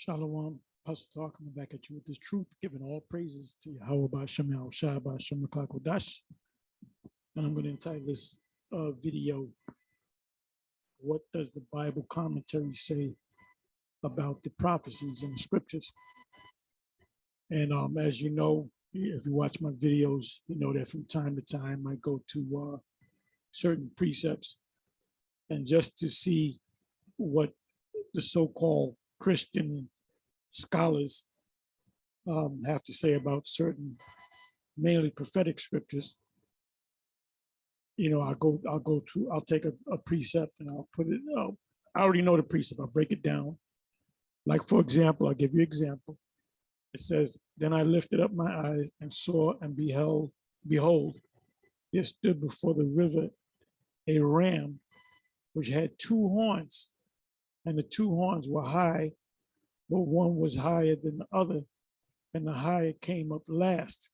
Shalom, Pastor Talk, coming back at you with this truth, giving all praises to Yahweh Ba'Shem Shai Ba'Shem Kodash. And I'm going to entitle this video, What Does the Bible Commentary Say About the Prophecies in the Scriptures? And as you know, if you watch my videos, you know that from time to time I go to certain precepts and just to see what the so-called Christian scholars have to say about certain mainly prophetic scriptures. You know, I'll take a precept and I'll put it, I already know the precept, I'll break it down. Like, for example, I'll give you an example. It says, then I lifted up my eyes and saw and behold, there stood before the river a ram which had two horns, and the two horns were high, but one was higher than the other, and the higher came up last.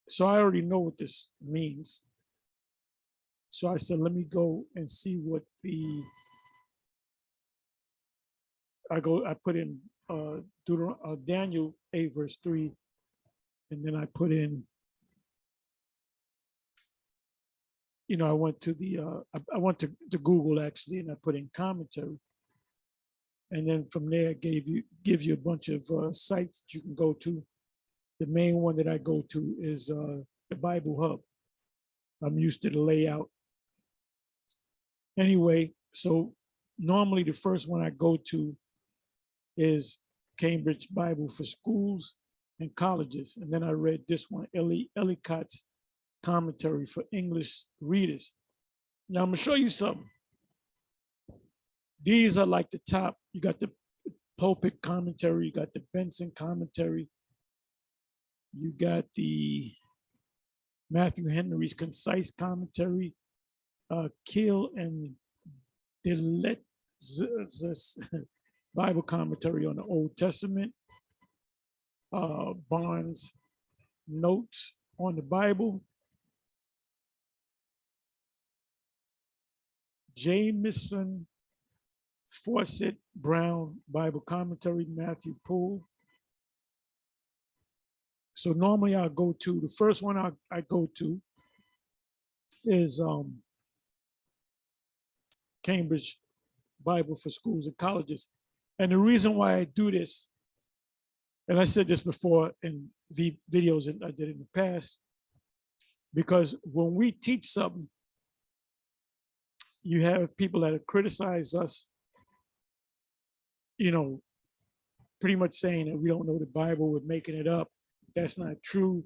So I already know what this means. So I said, let me go and see what I put in Daniel 8 verse 3, and then I put in, you know, I went to I went to Google actually, and I put in commentary. And then from there, gives you a bunch of sites that you can go to. The main one that I go to is the Bible Hub. I'm used to the layout. Anyway, so normally the first one I go to is Cambridge Bible for Schools and Colleges. And then I read this one, Ellicott's Commentary for English Readers. Now I'm gonna show you something. These are like the top. You got the Pulpit Commentary, you got the Benson Commentary, you got the Matthew Henry's Concise Commentary, Keel and Deletz's Bible Commentary on the Old Testament, Barnes' Notes on the Bible, Jamison Fawcett Brown Bible Commentary, Matthew Poole. So normally I'll go to, the first one I go to is Cambridge Bible for Schools and Colleges. And the reason why I do this, and I said this before in videos that I did in the past, because when we teach something, you have people that have criticized us, you know, pretty much saying that we don't know the Bible, we're making it up. That's not true.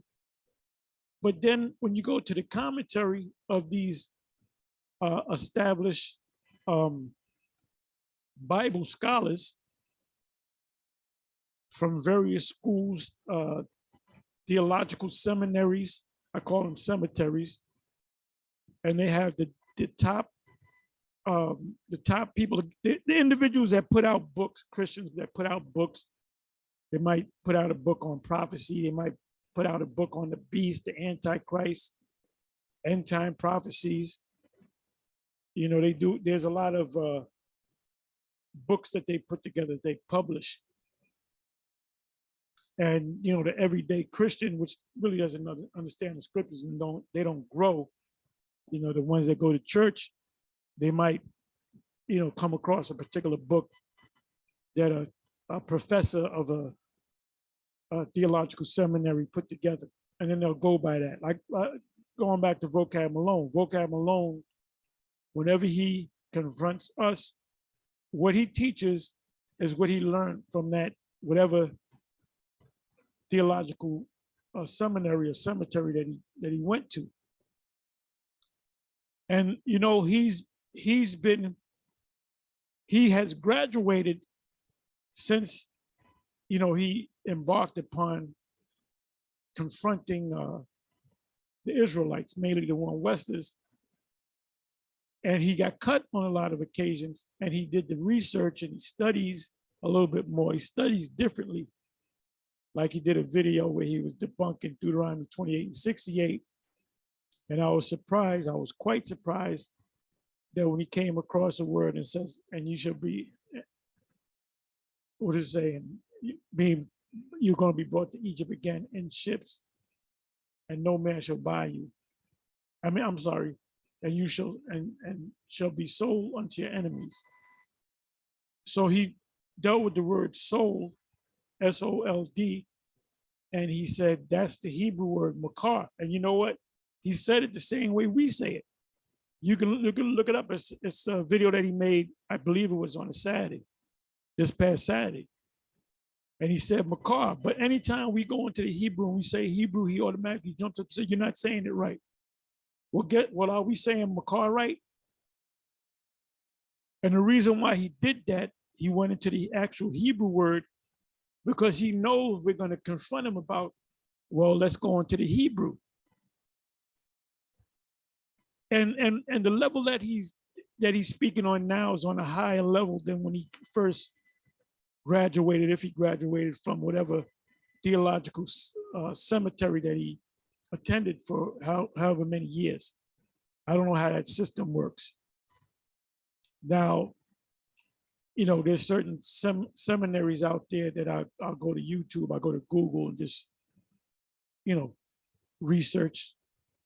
But then when you go to the commentary of these established Bible scholars from various schools, theological seminaries, I call them cemeteries, and they have the top people, the individuals that put out books, Christians that put out books. They might put out a book on prophecy. They might put out a book on the beast, the Antichrist, end time prophecies. You know, they do, there's a lot of books that they put together, they publish. And, you know, the everyday Christian, which really doesn't understand the scriptures and they don't grow, you know, the ones that go to church, they might, you know, come across a particular book that a professor of a theological seminary put together, and then they'll go by that. Like going back to Vocab Malone. Vocab Malone, whenever he confronts us, what he teaches is what he learned from that, whatever theological seminary or cemetery that he went to. And, you know, he has graduated since, you know, he embarked upon confronting the Israelites, mainly the one Westers. And he got cut on a lot of occasions, and he did the research and he studies a little bit more. He studies differently. Like he did a video where he was debunking Deuteronomy 28 and 68. And I was quite surprised that when he came across a word and says, and you shall be, what is it saying? Being you're going to be brought to Egypt again in ships, and no man shall buy you. I mean, I'm sorry, and you shall and shall be sold unto your enemies. So he dealt with the word sold, S-O-L-D, and he said that's the Hebrew word makar. And you know what? He said it the same way we say it. You can look it up. It's a video that he made. I believe it was on a Saturday, this past Saturday. And he said makar. But anytime we go into the Hebrew and we say Hebrew, he automatically jumps up and says, "You're not saying it right." Well, are we saying makar right? And the reason why he did that, he went into the actual Hebrew word because he knows we're going to confront him about, well, let's go into the Hebrew. And the level that he's speaking on now is on a higher level than when he first graduated, if he graduated from whatever theological cemetery that he attended for however many years. I don't know how that system works. Now, you know, there's certain seminaries out there that I'll go to YouTube, I go to Google and just, you know, research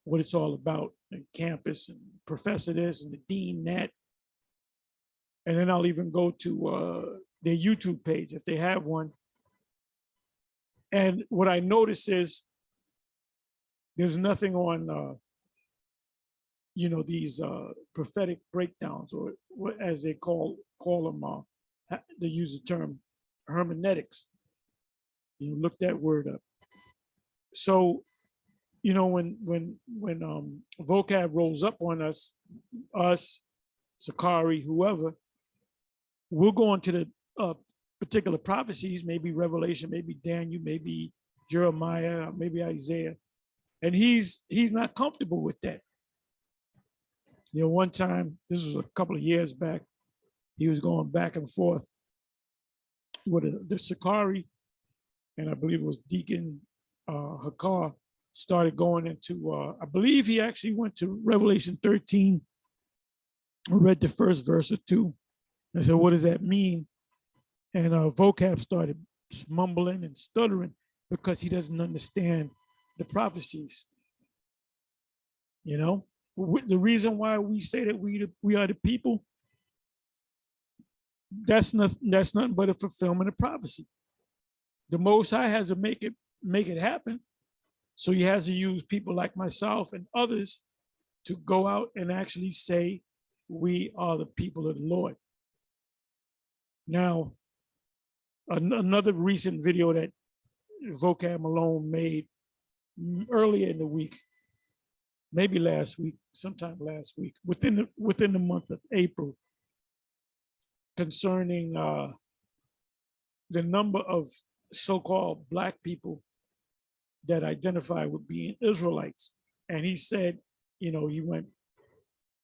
what it's all about, and campus and professor this and the dean that. And then I'll even go to their YouTube page if they have one. And what I notice is there's nothing on, you know, these prophetic breakdowns, or what as they call them, they use the term hermeneutics. You know, look that word up. So, you know, when vocab rolls up on us, Sakari, whoever, we'll go into the particular prophecies, maybe Revelation, maybe Daniel, maybe Jeremiah, maybe Isaiah, and he's not comfortable with that. You know, one time, this was a couple of years back, he was going back and forth with the Sakari, and I believe it was Deacon Hakar, started going into, I believe he actually went to Revelation 13, read the first verse or two, and said, what does that mean? And vocab started mumbling and stuttering because he doesn't understand the prophecies. You know, the reason why we say that we are the people, that's nothing but a fulfillment of prophecy. The Most High has to make it happen. So he has to use people like myself and others to go out and actually say, we are the people of the Lord. Now, another recent video that Vocab Malone made earlier in the week, maybe last week, sometime last week, within the month of April, concerning the number of so-called Black people that identify with being Israelites. And he said, you know, he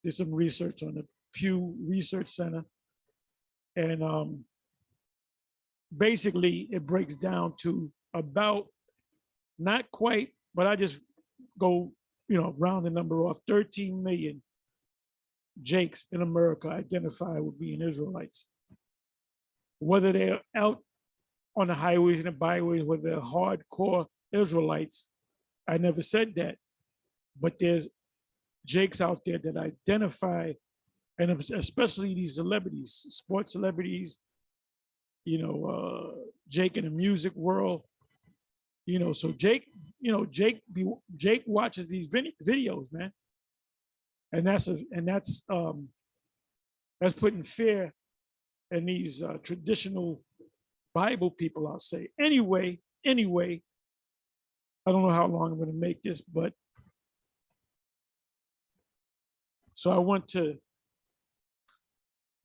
did some research on the Pew Research Center, and basically it breaks down to about, not quite, but I just go, you know, round the number off, 13 million Jakes in America identify with being Israelites. Whether they're out on the highways and the byways, whether they're hardcore Israelites, I never said that. But there's Jakes out there that identify, and especially these celebrities, sports celebrities, you know, Jake in the music world, you know, so Jake, you know, Jake watches these videos, man. And that's putting fear in these traditional Bible people, I'll say. Anyway, I don't know how long I'm going to make this, but so I went to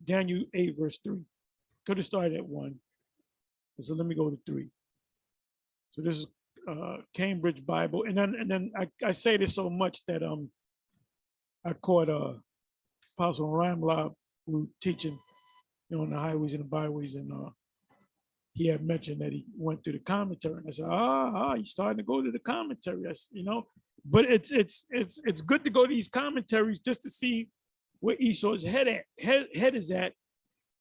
Daniel 8, verse 3. Could have started at 1. So let me go to 3. So this is Cambridge Bible. And then I say this so much that I caught Apostle Ramlab, who teaching, you know, on the highways and the byways, and he had mentioned that he went through the commentary, and I said, he's starting to go to the commentary. You know, but it's good to go to these commentaries just to see where Esau's head is at,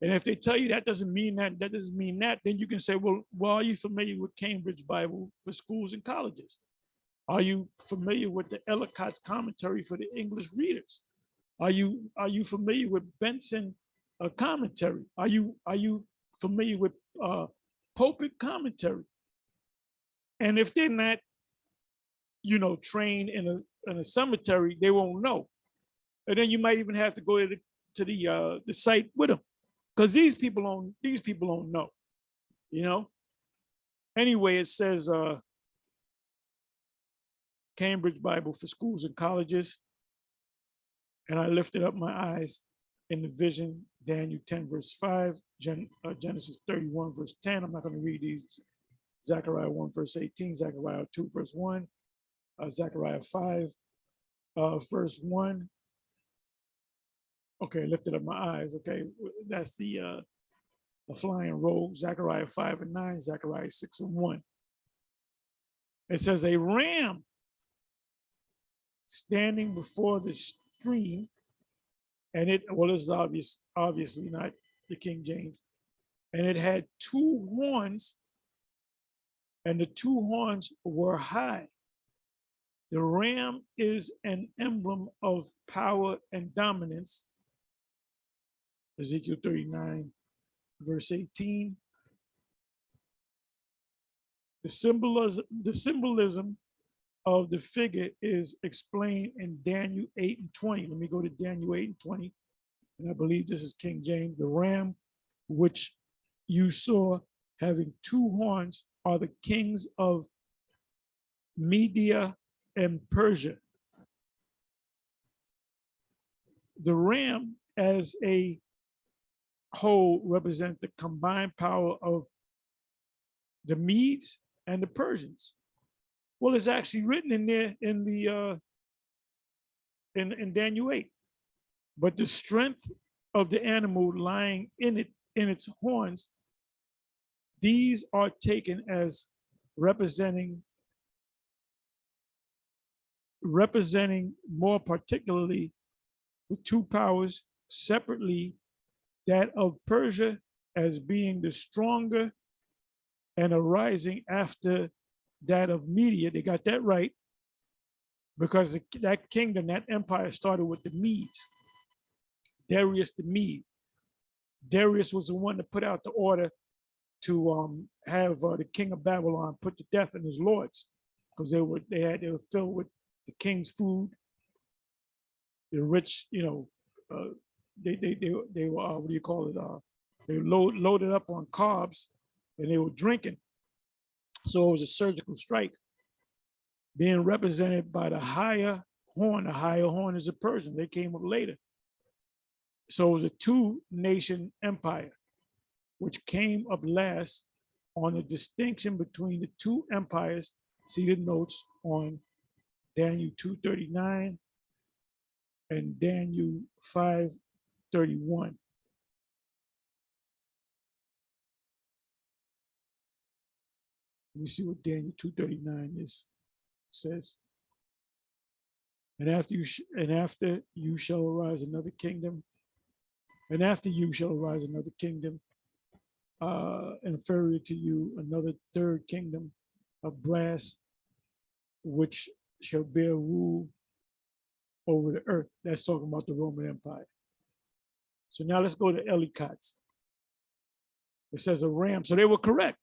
And if they tell you that doesn't mean that, that doesn't mean that, then you can say, well, are you familiar with Cambridge Bible for schools and colleges? Are you familiar with the Ellicott's commentary for the English readers? Are you familiar with Benson commentary? Are you familiar with pulpit commentary? And if they're not, trained in a cemetery, they won't know. And then you might even have to go to the site with them, because these people don't know. Anyway, it says Cambridge Bible for schools and colleges. And I lifted up my eyes in the vision, Daniel 10, verse 5, Genesis 31, verse 10. I'm not going to read these. Zechariah 1, verse 18, Zechariah 2, verse 1, Zechariah 5, verse 1. Okay, lifted up my eyes. Okay, that's the flying roll, Zechariah 5 and 9, Zechariah 6 and 1. It says, a ram standing before the stream, and it's obviously not the King James, and it had two horns, and the two horns were high. The ram is an emblem of power and dominance. Ezekiel 39, verse 18. The symbolism of the figure is explained in Daniel 8 and 20. Let me go to Daniel 8 and 20. And I believe this is King James. The ram which you saw having two horns are the kings of Media and Persia. The ram as a whole represent the combined power of the Medes and the Persians. Well, it's actually written in there in the in Daniel 8. But the strength of the animal lying in its horns, these are taken as representing more particularly the two powers separately, that of Persia as being the stronger and arising after that of Media. They got that right, because that kingdom, that empire started with the Medes. Darius the Mede. Darius was the one that put out the order to have the king of Babylon put to death in his lords, because they were filled with the king's food, the rich, they were what do you call it? They loaded up on carbs, and they were drinking. So it was a surgical strike, being represented by the higher horn. The higher horn is a Persian. They came up later. So it was a two-nation empire, which came up last on the distinction between the two empires. See the notes on Daniel 2:39 and Daniel 5:31. Let me see what Daniel 2:39 says. And after you shall arise another kingdom, and after you shall arise another kingdom, inferior to you, another third kingdom of brass, which shall bear rule over the earth. That's talking about the Roman Empire. So now let's go to Ellicott's. It says a ram. So they were correct.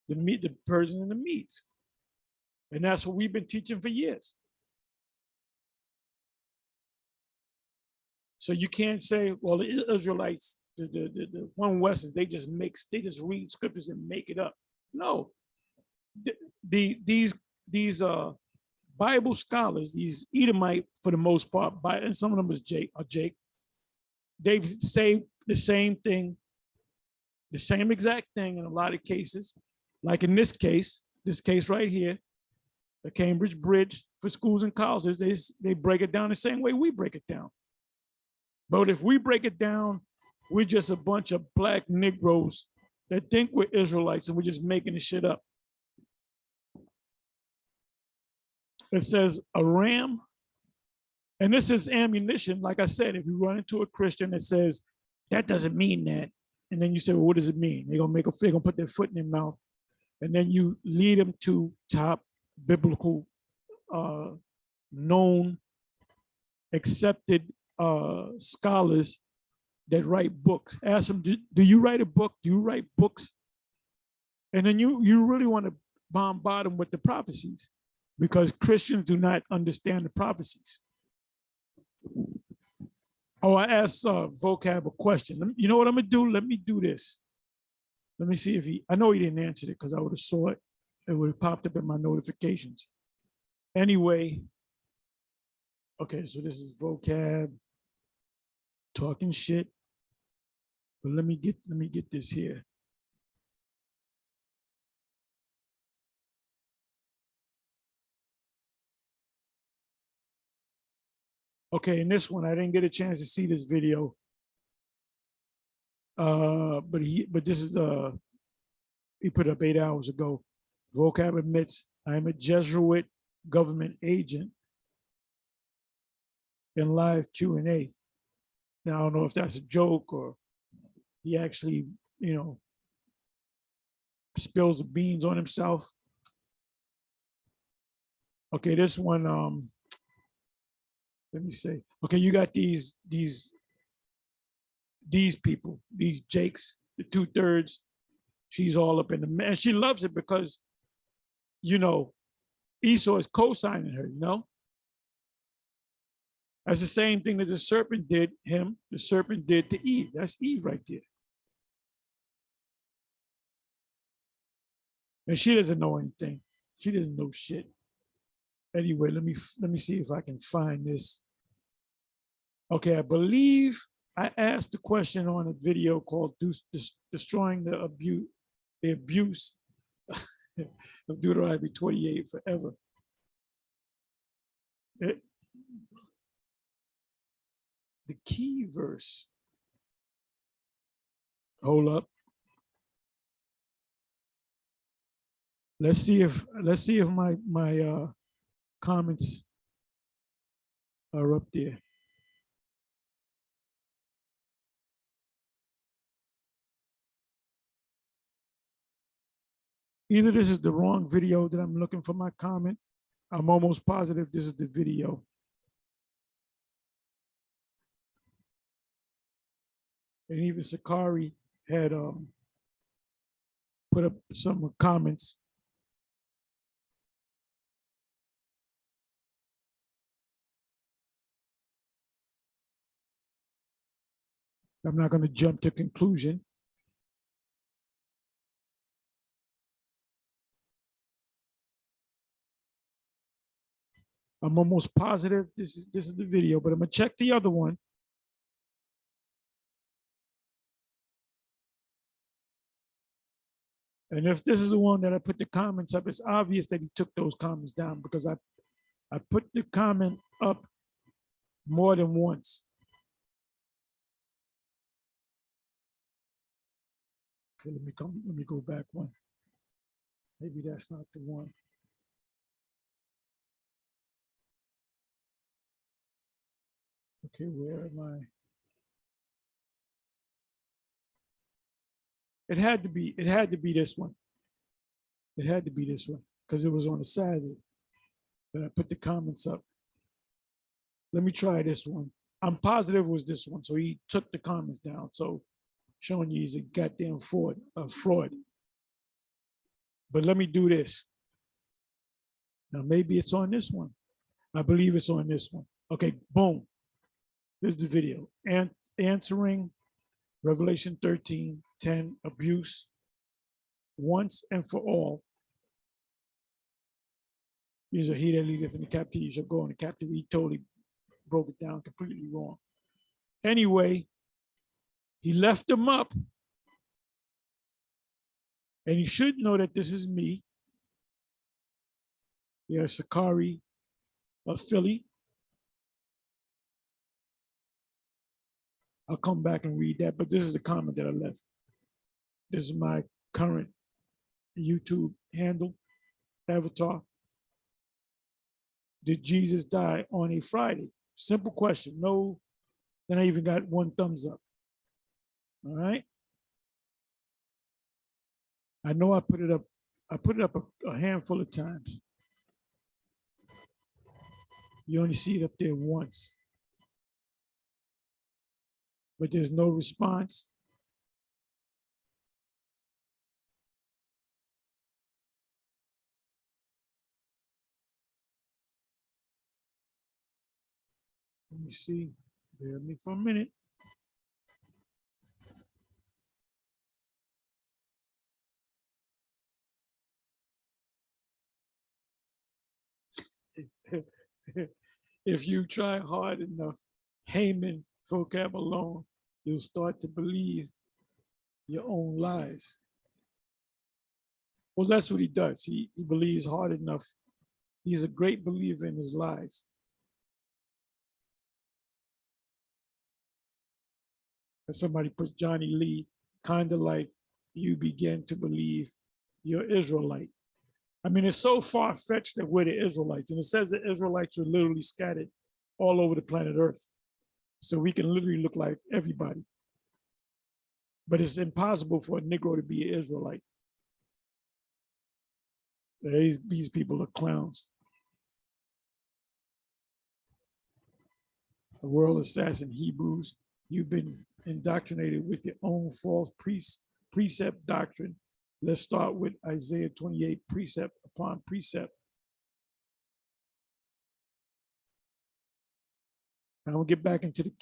The Persians and the Medes. And that's what we've been teaching for years. So you can't say, well, the Israelites, the one Westers, they just read scriptures and make it up. No, these Bible scholars, these Edomite for the most part, and some of them is Jake, they say the same thing, the same exact thing in a lot of cases. Like in this case right here, the Cambridge Bridge for schools and colleges, they break it down the same way we break it down. But if we break it down, we're just a bunch of black Negroes that think we're Israelites and we're just making the shit up. It says a ram, and this is ammunition. Like I said, if you run into a Christian that says that doesn't mean that. And then you say, well, what does it mean? They're gonna put their foot in their mouth, and then you lead them to top biblical, known, accepted scholars that write books. Ask them, do you write a book? Do you write books? And then you really want to bombard them with the prophecies, because Christians do not understand the prophecies. Oh, I asked Vocab a question. You know what I'm gonna do? Let me do this. Let me see if I know he didn't answer it, because I would have saw it. It would have popped up in my notifications. Anyway, okay, so this is Vocab talking shit. But let me get this here. Okay, in this one, I didn't get a chance to see this video. But this is he put up 8 hours ago. Vocab admits, I am a Jesuit government agent in live Q&A. Now, I don't know if that's a joke or he actually, spills the beans on himself. Okay, this one, let me say, okay, you got these people, these Jakes, the 2/3. She's all up in the man. She loves it because, Esau is co-signing her, That's the same thing that the serpent did him, the serpent did to Eve. That's Eve right there. And she doesn't know anything. She doesn't know shit. Anyway, let me see if I can find this. Okay, I believe I asked the question on a video called Destroying the Abuse of Deuteronomy 28 Forever. The key verse. Hold up. Let's see if my comments are up there. Either this is the wrong video that I'm looking for my comment. I'm almost positive this is the video. And even Sakari had put up some comments. I'm not going to jump to conclusion. I'm almost positive this is the video, but I'm gonna check the other one. And if this is the one that I put the comments up, it's obvious that he took those comments down, because I put the comment up more than once. Okay, let me go back one. Maybe that's not the one. Okay, where am I? It had to be this one. It had to be this one, because it was on a Saturday that I put the comments up. Let me try this one. I'm positive it was this one. So he took the comments down. So showing you he's a goddamn fraud. But let me do this. Now maybe it's on this one. I believe it's on this one. Okay, boom. Here's the video. And answering Revelation 13:10, abuse once and for all. He that leadeth in the captivity shall go in the captivity. He totally broke it down completely wrong. Anyway, he left them up. And you should know that this is me. Sakari of Philly. I'll come back and read that, but this is the comment that I left. This is my current YouTube handle, avatar. Did Jesus die on a Friday? Simple question. No, then I even got one thumbs up. All right. I know I put it up. I put it up a handful of times. You only see it up there once, but there's no response. Let me see. Bear with me for a minute. If you try hard enough, Haman vocab alone, you'll start to believe your own lies. Well, that's what he does. He believes hard enough. He's a great believer in his lies. And somebody puts Johnny Lee, kind of like you begin to believe you're Israelite. I mean, it's so far-fetched that we're the Israelites. And it says the Israelites are literally scattered all over the planet Earth. So we can literally look like everybody. But it's impossible for a Negro to be an Israelite. These people are clowns. The world assassin Hebrews, you've been indoctrinated with your own false precept doctrine. Let's start with Isaiah 28, precept upon precept. And we'll get back into the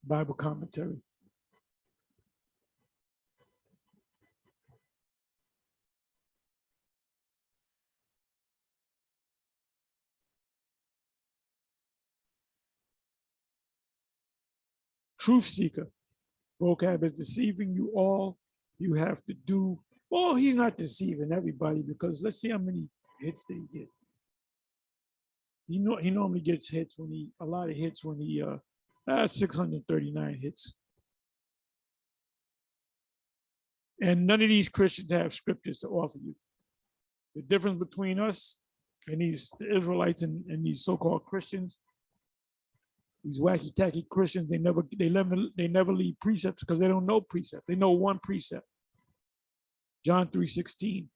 Bible commentary. Truth seeker. Vocab is deceiving you all. You have to do, well, he's not deceiving everybody because let's see how many hits did he get. He normally gets hits when a lot of hits when he 639 hits. And none of these Christians have scriptures to offer you. The difference between us and the Israelites and these so-called Christians, these wacky tacky Christians, they never leave precepts because they don't know precept. They know one precept. John 3:16.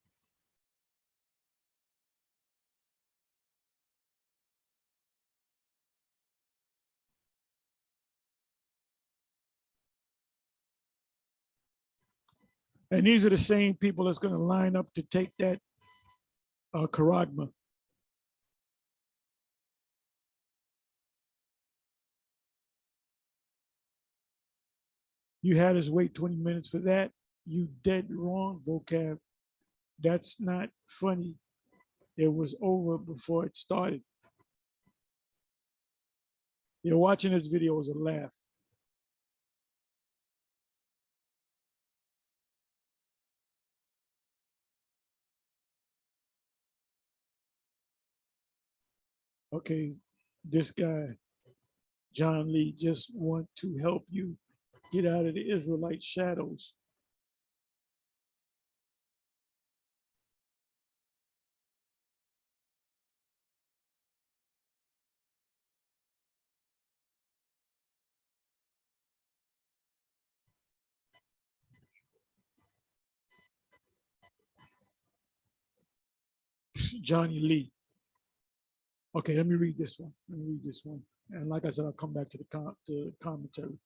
And these are the same people that's going to line up to take that charagma. You had us wait 20 minutes for that. You dead wrong, vocab. That's not funny. It was over before it started. You're watching this video as a laugh. Okay, this guy, John Lee, just want to help you get out of the Israelite shadows. Johnny Lee. Okay, let me read this one. And like I said, I'll come back to the commentary.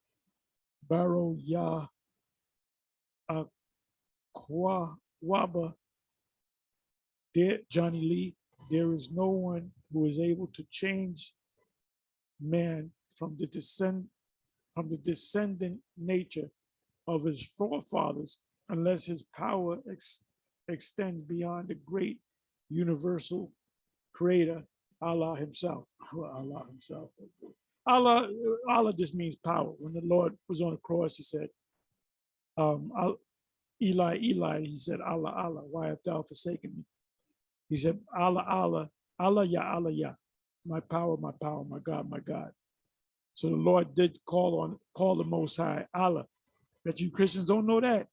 Baro Ya Akwaba, Johnny Lee, there is no one who is able to change man from the descendant nature of his forefathers unless his power extends beyond the great universal creator, Allah himself. Allah himself. Allah just means power. When the Lord was on the cross, he said, Eli, Eli, he said, Allah, Allah, why have thou forsaken me? He said, Allah, Allah, Allah, ya, my power, my God, my God. So the Lord did call the Most High Allah. But you Christians don't know that.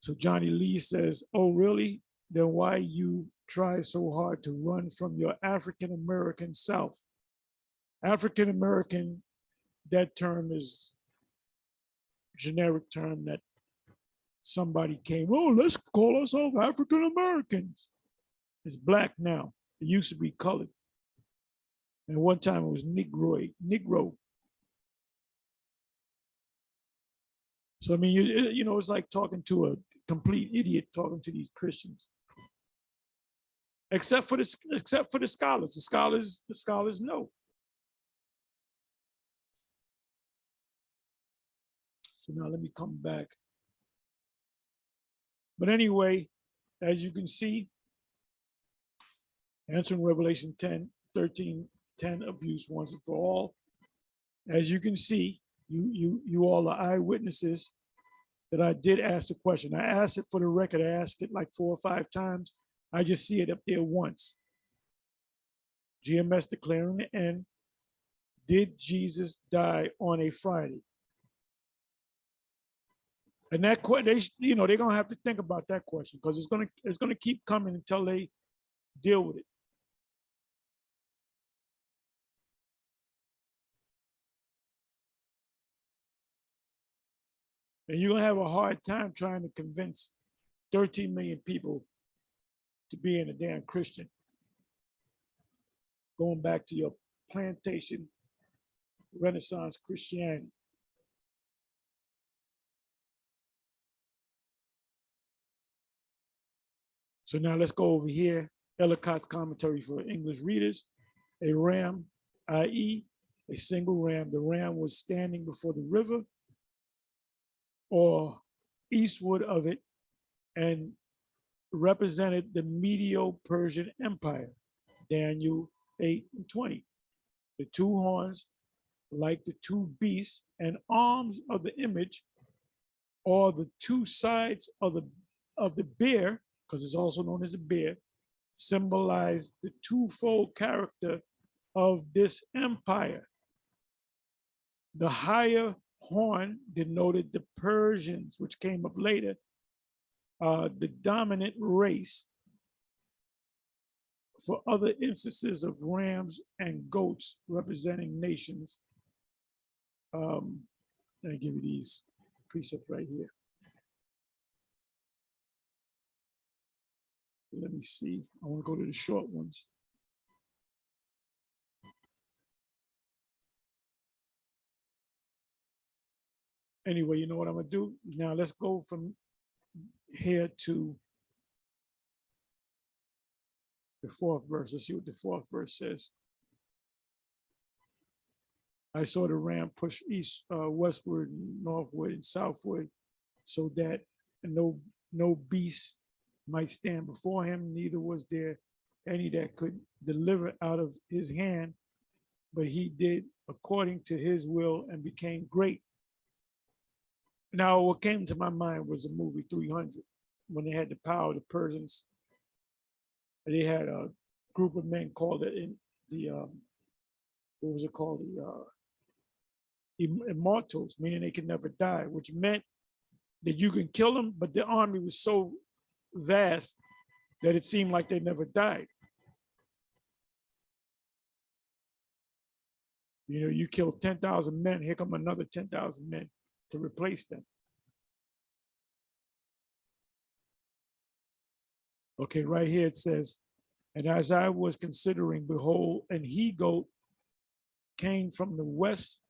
So Johnny Lee says, oh, really? Then why you try so hard to run from your African American South? African American, that term is generic term that somebody came, oh, let's call ourselves African Americans. It's black now. It used to be colored. And one time it was Negro. So, I mean, you know, it's like talking to a complete idiot talking to these Christians. Except for the scholars. The scholars know. So now let me come back. But anyway, as you can see, answering Revelation 10:13, abuse once and for all. As you can see, you all are eyewitnesses that I did ask the question. I asked it for the record. I asked it like 4 or 5 times. I just see it up there once. GMS declaring the end. Did Jesus die on a Friday? And that they're gonna have to think about that question because it's gonna keep coming until they deal with it. And you're gonna have a hard time trying to convince 13 million people to being a damn Christian. Going back to your plantation Renaissance Christianity. So now let's go over here. Ellicott's commentary for English readers. A ram, i.e., a single ram. The ram was standing before the river or eastward of it and represented the Medo-Persian Empire, Daniel 8:20. The 2 horns, like the 2 beasts and arms of the image, or the 2 sides of the bear, because it's also known as a bear, symbolize the twofold character of this empire. The higher horn denoted the Persians, which came up later, the dominant race. For other instances of rams and goats representing nations, let me give you these precepts right here. Let me see. I want to go to the short ones. Anyway, you know what I'm going to do? Now let's go from here to the 4th verse. Let's see what the 4th verse says. I saw the ram push east, westward, northward, and southward, so that no beast might stand before him, neither was there any that could deliver out of his hand, but he did according to his will and became great. Now, what came to my mind was the movie 300, when they had the power of the Persians. They had a group of men called it what was it called? The immortals, meaning they could never die, which meant that you can kill them, but the army was so vast that it seemed like they never died. You know, you kill 10,000 men, here come another 10,000 men to replace them. Okay, right here it says, and as I was considering, behold, an he-goat came from the west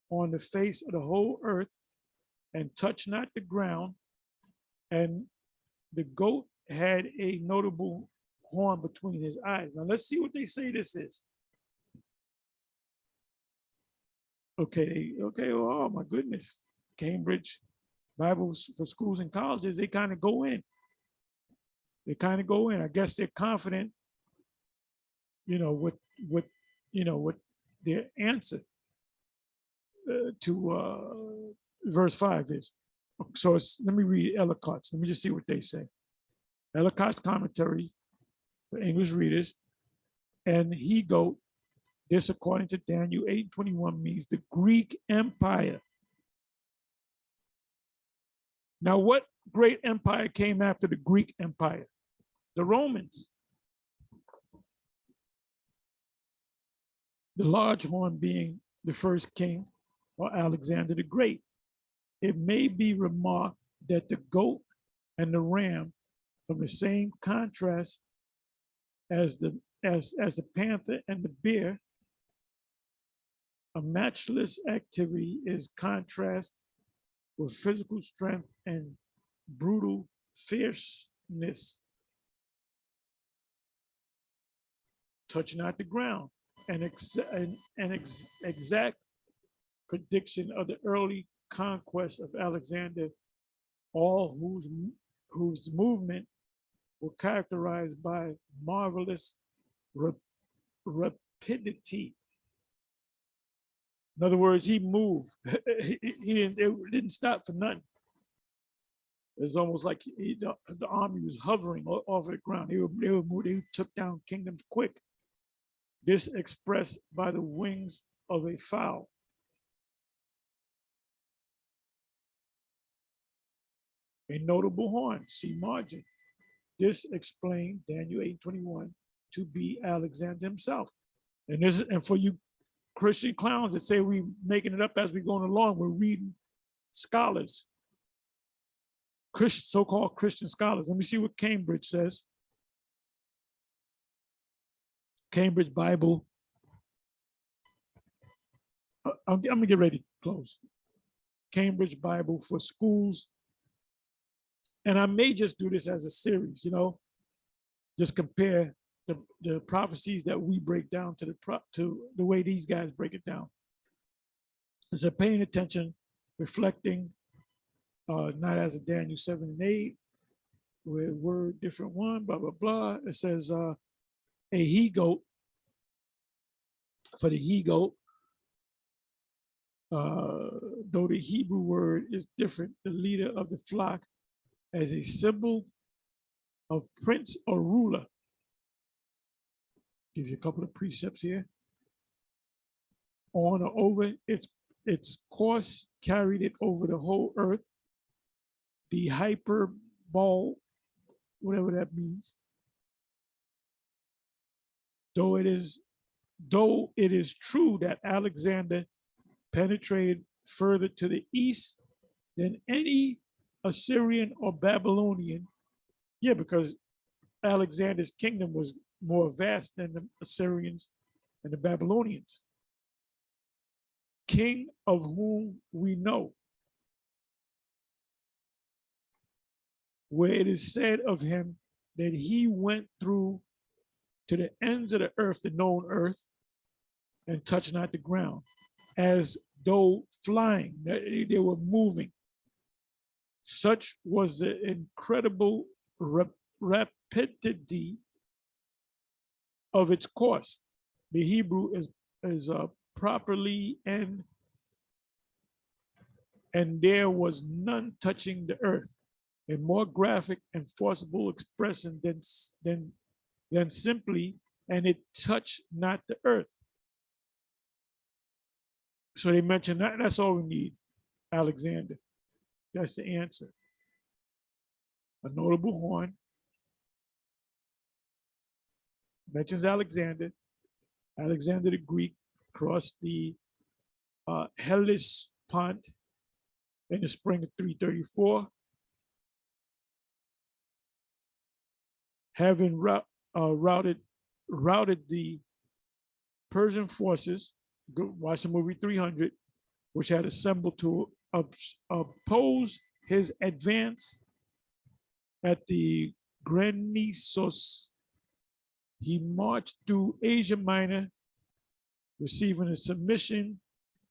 on the face of the whole earth and touched not the ground, and the goat had a notable horn between his eyes. Now let's see what they say this is. Okay, oh my goodness. Cambridge Bibles for schools and colleges, they kind of go in. I guess they're confident, you know, with their answer to verse 5 is. So let me read Ellicott's. Let me just see what they say. Ellicott's commentary for English readers, and he-goat, this according to Daniel 8:21 means the Greek Empire. Now, what great empire came after the Greek Empire? The Romans. the large horn being the first king, or Alexander the Great. It may be remarked that the goat and the ram, from the same contrast as the panther and the bear, a matchless activity is contrast with physical strength and brutal fierceness, touch not the ground, an exact prediction of the early conquest of Alexander, all whose movement were characterized by marvelous rapidity. In other words, he moved. It didn't stop for nothing. It's almost like the army was hovering off the ground. They took down kingdoms quick. This expressed by the wings of a fowl. A notable horn, see margin. This explained Daniel 8:21 to be Alexander himself. And for you Christian clowns that say we making it up as we're going along, we're reading scholars, so-called Christian scholars. Let me see what Cambridge says. Cambridge Bible. I'm gonna get ready to close. Cambridge Bible for schools. And I may just do this as a series, just compare the prophecies that we break down to the way these guys break it down. It's a paying attention, reflecting, not as a Daniel 7 and 8, with word different one, blah, blah, blah. It says a he-goat, for the he-goat, though the Hebrew word is different, the leader of the flock as a symbol of prince or ruler. Give you a couple of precepts here. On or over, its course carried it over the whole earth. The hyperbole, whatever that means. Though it is true that Alexander penetrated further to the east than any Assyrian or Babylonian, because Alexander's kingdom was more vast than the Assyrians and the Babylonians. King of whom we know, where it is said of him that he went through to the ends of the earth, the known earth, and touched not the ground, as though flying. They were moving. Such was the incredible rapidity of its course. The Hebrew is properly and there was none touching the earth. A more graphic and forcible expression than simply, and it touched not the earth. So they mentioned that's all we need, Alexander. That's the answer. A notable horn. Mentions Alexander. Alexander the Greek crossed the Hellespont in the spring of 334. Having routed the Persian forces, watch the movie 300, which had assembled to oppose his advance at the Granissos. He marched through Asia Minor, receiving a submission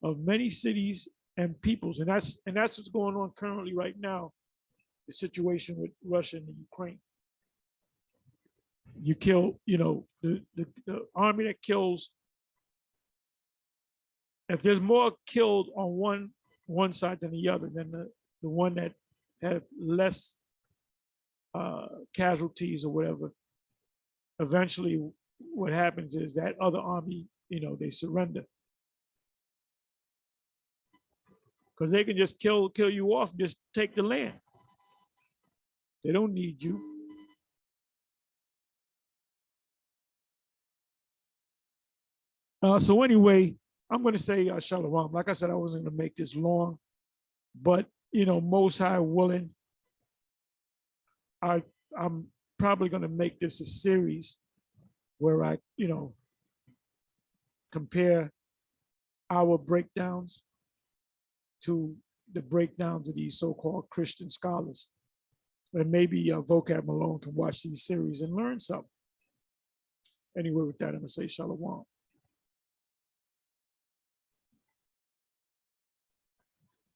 of many cities and peoples. And that's what's going on currently right now, the situation with Russia and Ukraine. You kill, the army that kills, if there's more killed on one side than the other, than the one that has less casualties or whatever, eventually what happens is that other army, they surrender. Because they can just kill you off and just take the land. They don't need you. So anyway, I'm going to say shalom. Like I said, I wasn't going to make this long, but Most High willing, I'm probably going to make this a series where I compare our breakdowns to the breakdowns of these so-called Christian scholars. And maybe Vocab Malone can watch these series and learn something. Anyway, with that, I'm going to say shalom.